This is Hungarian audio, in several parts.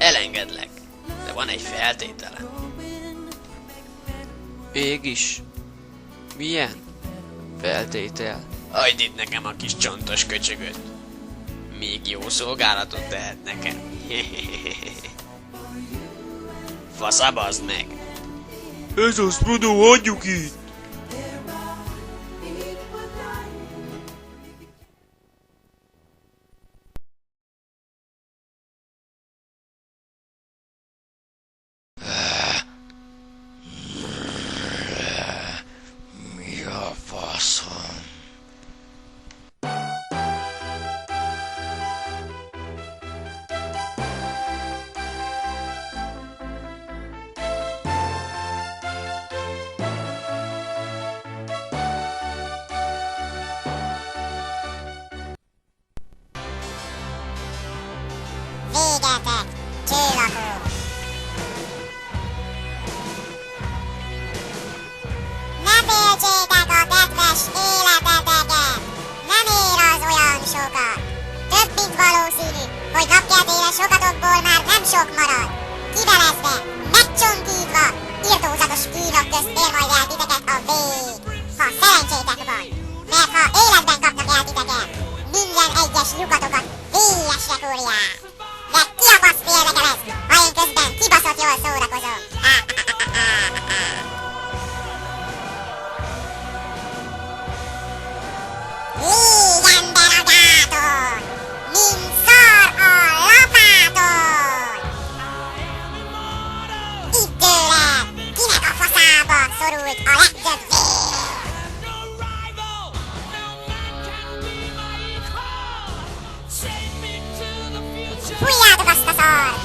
Elengedlek, de van egy feltételem. Mégis. Milyen feltétel? Hagyd itt nekem a kis csontos köcsögöt. Még jó szolgálatot tehet nekem. Faszabazd meg! Ez az, Frodo, hagyjuk itt! Mi a faszom? Végetek, csillagok! Ne féltsétek a kedves életeteket! Nem ér az olyan sokat! Több mint valószínű, hogy napkeltére sokatokból már nem sok marad. Kivelezve, megcsonkítva, irtózatos kínok közt ér majd el titeket a vég, ha szerencsétek van. Mert ha életben kapnak el titeket, minden egyes lyukatokat vélyesre fúrják. De ki a fasz érdekel ez, ha én közben kibaszott jól szórakozom? Légyen be a gáton, mint szar a lapáton! Itt tőled, kinek a faszába szorult a legtöbb vér? Fújjátok azt a szart!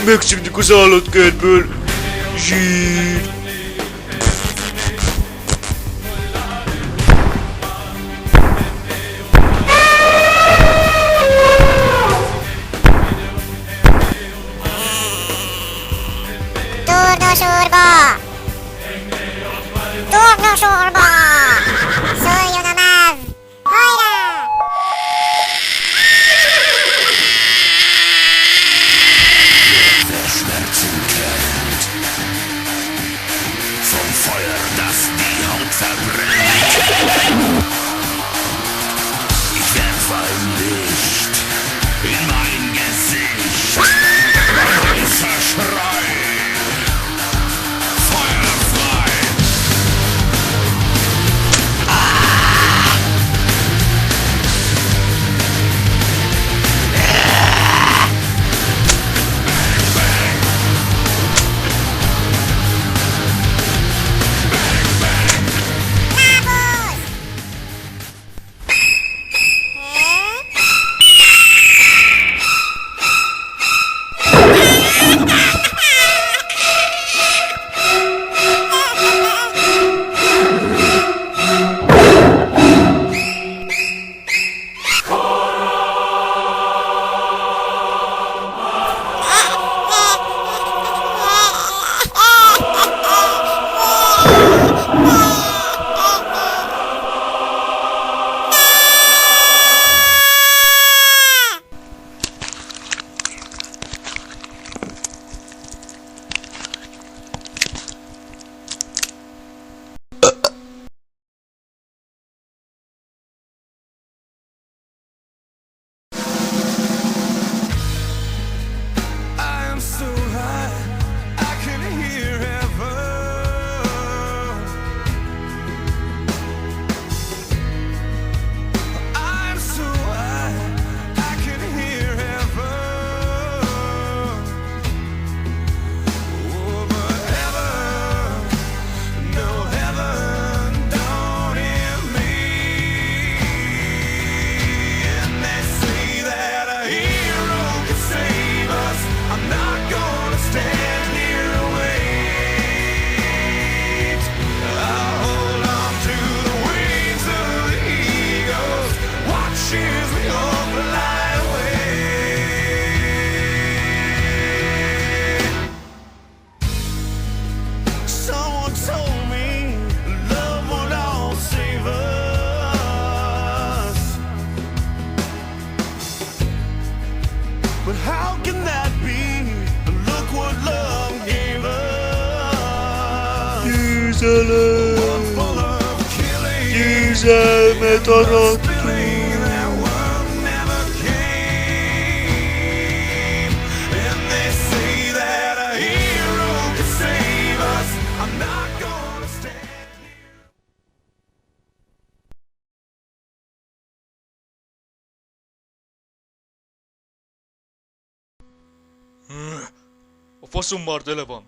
Megszűnik az állatkertből. Zsír. Tornasorba! Tornasorba! Szóljon a máv! Hajrá! Vom Feuer, das die Haut verbrennt. Ich werf ein Licht in mein Gesicht. Heißer Schrei. Feuer frei. cheers me up and lie away. Someone told me love would all save us, but how can that be? Look what love gave us. Győzelem! Full of killing. Győzelmet arattunk! That world never came. And they say that a hero can save us. I'm not gonna stand. A faszom már tele van.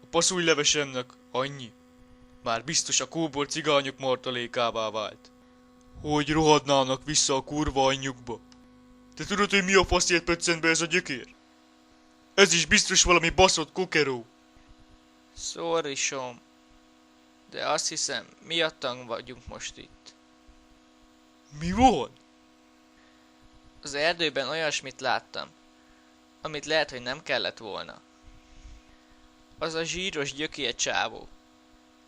A passzújlevesemnek annyi. Már biztos a kóbor cigányok martalékává vált. Hogy rohadnának vissza a kurva anyjukba. Te tudod, hogy mi a faszért pöccent be ez a gyökér? Ez is biztos valami baszott kokeró. Sorry, Som. De azt hiszem, miattan vagyunk most itt. Mi van? Az erdőben olyasmit láttam, amit lehet, hogy nem kellett volna. Az a zsíros gyökér csávó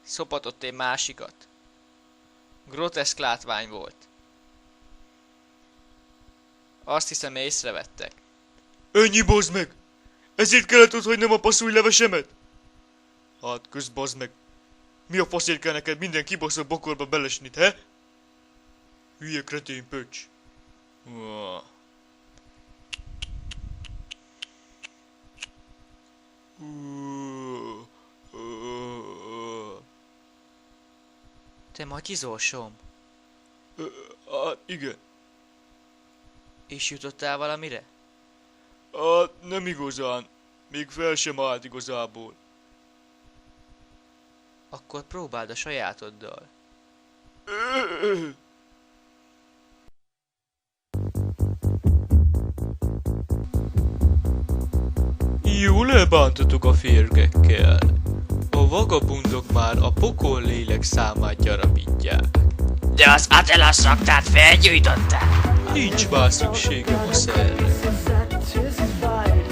szopatott egy másikat. Groteszk látvány volt. Azt hiszem, észrevettek. Ennyi, bazd meg! Ezért kellett ott hagynom a passzújlevesemet? Hát kösz, bazd meg! Mi a faszért kell neked minden kibaszott bokorba belesnit, he? Hülye kretén pöcs. Uah. Te matyizol, Som? Hát igen. És jutottál valamire? Hát nem igazán. Még fel sem állt igazából. Akkor próbáld a sajátoddal. Jól elbántatok a férgekkel. A vagabundok már a pokol lélek számát gyarapítják. De az Atelas raktát felgyújtották. Nincs már szükségem a szerre.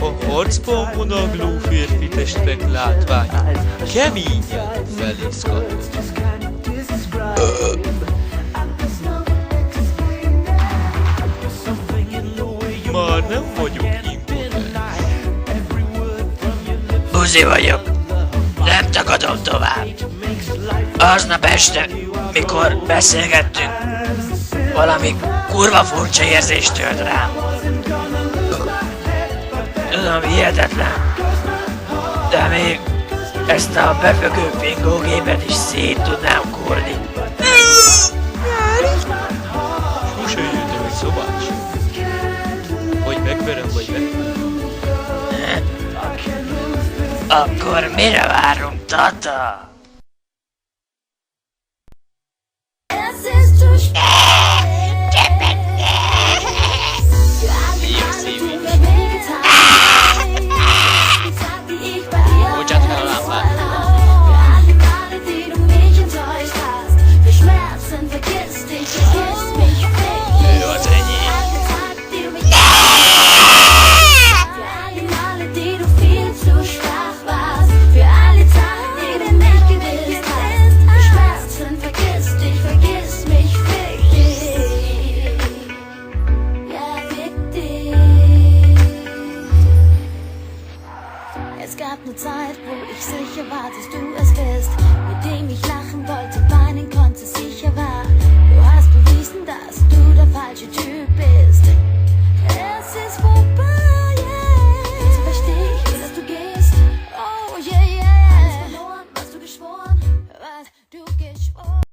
A harcban vonagló férfi testek látványa keményen felizgatott. Már nem vagyok impotens. Buzi vagyok. Nem tagadom tovább. Aznap este, mikor beszélgettünk, valami kurva furcsa érzést tört rám. Tudom, hihetetlen, de még ezt a befögő fingógépet is szét tudnám kúrni. Sose jöttem egy szobás. Vagy megverem, vagy megverem. Akkor mire várunk, Tata? Bocsátok el a lámpát. Ő az enyém. Es gab eine Zeit, wo ich sicher war, dass du es bist, mit dem ich lachen wollte, weinen konnte, sicher war. Du hast bewiesen, dass du der falsche Typ bist. Es ist vorbei, yeah. Jetzt verstehe ich, dass du gehst. Oh yeah, yeah. Alles verloren, was du geschworen, was du geschworen.